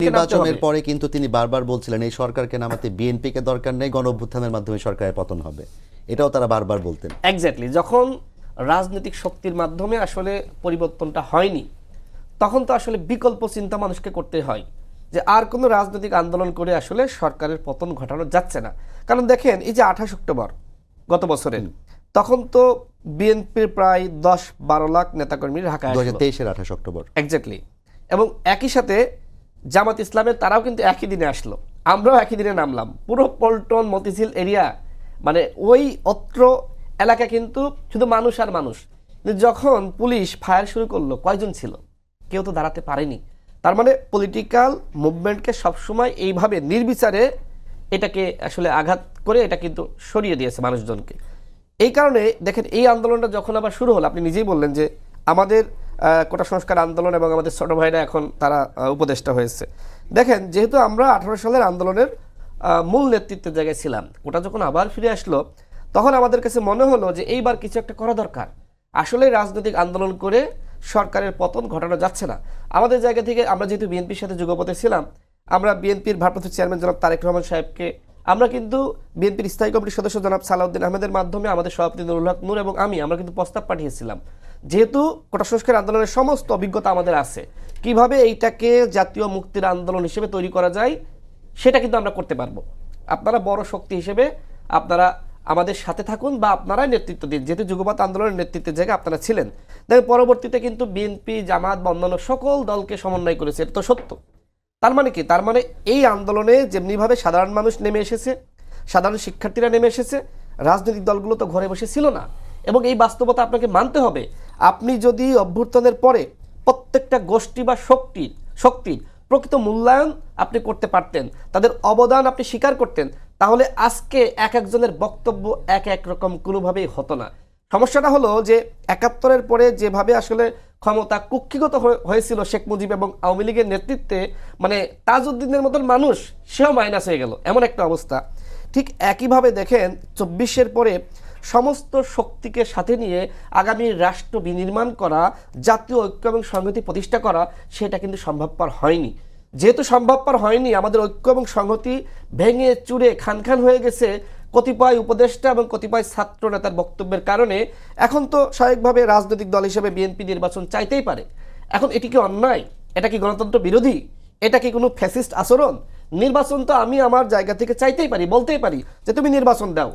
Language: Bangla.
নির্বাচনের পরে কিন্তু তিনি বারবার বলছিলেন এই সরকারকে নামাতে বিএনপিকে দরকার নেই, গণঅভ্যুত্থানের মাধ্যমে সরকারের পতন হবে, এটাও তারা বারবার বলতেন। এক্স্যাক্টলি, যখন রাজনৈতিক শক্তির মাধ্যমে আসলে পরিবর্তনটা হয়নি তখন তো আসলে বিকল্প চিন্তা মানুষকে করতে হয় যে আর কোনো রাজনৈতিক আন্দোলন করে আসলে সরকারের পতন ঘটানো যাচ্ছে না। কারণ দেখেন এই যে 28 অক্টোবর গত বছরের, তখন তো বিএনপির প্রায় 10-12 লাখ নেতাকর্মী ঢাকায় আসলো 2023-এর 28 অক্টোবর। এক্স্যাক্টলি, এবং একই সাথে জামাত ইসলামের তারাও কিন্তু একই দিনে আসলো, আমরাও একই দিনে নামলাম। পুরো পল্টন মতিঝিল এরিয়া, মানে ওই অত্র এলাকা কিন্তু শুধু মানুষ আর মানুষ। যখন পুলিশ ফায়ার শুরু করলো, কয়জন ছিল? কেউ তো দাঁড়াতে পারেনি। তার মানে পলিটিক্যাল মুভমেন্টকে সবসময় এইভাবে নির্বিচারে এটাকে আসলে আঘাত করে এটা কিন্তু সরিয়ে দিয়েছে মানুষজনকে। এই কারণে দেখেন এই আন্দোলনটা যখন আবার শুরু হলো, আপনি নিজেই বললেন যে আমাদের কোটা সংস্কার আন্দোলন এবং আমাদের ছোট ভাইরা এখন তারা উপদেষ্টা হয়েছে। দেখেন যেহেতু আমরা 18 সালের আন্দোলনের মূল নেতৃত্বের জায়গায় ছিলাম, ওটা যখন আবার ফিরে আসলো তখন আমাদের কাছে মনে হলো যে এইবার কিছু একটা করা দরকার। আসলে রাজনৈতিক আন্দোলন করে সরকারের পতন ঘটানো যাচ্ছে না। আমাদের জায়গা থেকে আমরা যেহেতু বিএনপির সাথে যুগপথে ছিলাম, আমরা বিএনপির ভারপ্রাপ্ত চেয়ারম্যান জনাব তারেক রহমান সাহেবকে, আমরা কিন্তু বিএনপির স্থায়ী কমিটির সদস্য জনাব সালাউদ্দিন আহমেদের মাধ্যমে আমাদের সভাপতি নুরুল হক নূর এবং আমরা কিন্তু প্রস্তাব পাঠিয়েছিলাম, যেহেতু কোটা সংস্কার আন্দোলনের সমস্ত অভিজ্ঞতা আমাদের আছে, কিভাবে এইটাকে জাতীয় মুক্তির আন্দোলন হিসেবে তৈরি করা যায় সেটা কিন্তু আমরা করতে পারবো। আপনারা বড় শক্তি হিসেবে আপনারা আমাদের সাথে থাকুন বা আপনারাই নেতৃত্ব দিন, যেহেতু যুগপৎ আন্দোলনের নেতৃত্বের জায়গায় আপনারা ছিলেন। দেখেন পরবর্তীতে কিন্তু বিএনপি, জামাত বা অন্যান্য সকল দলকে সমন্বয় করেছে, এটা তো সত্য। তার মানে কি? তার মানে এই আন্দোলনে যেমনিভাবে সাধারণ মানুষ নেমে এসেছে, সাধারণ শিক্ষার্থীরা নেমে এসেছে, রাজনৈতিক দলগুলো তো ঘরে বসে ছিল না। এবং এই বাস্তবতা আপনাকে মানতে হবে। আপনি যদি অভ্যুত্থানের পরে প্রত্যেকটা গোষ্ঠী বা শক্তির প্রকৃত মূল্যায়ন আপনি করতে পারতেন, তাদের অবদান আপনি স্বীকার করতেন, তাহলে আজকে এক একজনের বক্তব্য এক রকম কোনোভাবেই হতো না। সমস্যাটা হলো যে 71-এর পরে যেভাবে আসলে ক্ষমতা কুক্ষিগত হয়েছিল শেখ মুজিব এবং আওয়ামী লীগের নেতৃত্বে, মানে তাজউদ্দিনের মতন মানুষ সেও মাইনাস হয়ে গেল, এমন একটা অবস্থা। ঠিক একইভাবে দেখেন 24-এর পরে সমস্ত শক্তিকে সাথে নিয়ে আগামী রাষ্ট্র বিনির্মাণ করা, জাতীয় ঐক্য এবং সংহতি প্রতিষ্ঠা করা, সেটা কিন্তু সম্ভবপর হয়নি। যেহেতু সম্ভবপর হয়নি, আমাদের ঐক্য এবং সংহতি ভেঙে চুরে খান হয়ে গেছে কতিপয় উপদেষ্টা এবং কতিপয় ছাত্র নেতার বক্তব্যের কারণে। এখন তো স্বাভাবিকভাবে রাজনৈতিক দল হিসেবে বিএনপি নির্বাচন চাইতেই পারে। এখন এটি কি অন্যায়? এটা কি গণতন্ত্র বিরোধী? এটা কি কোনো ফ্যাসিস্ট আচরণ? নির্বাচন তো আমি আমার জায়গা থেকে চাইতেই পারি, বলতেই পারি যে তুমি নির্বাচন দাও।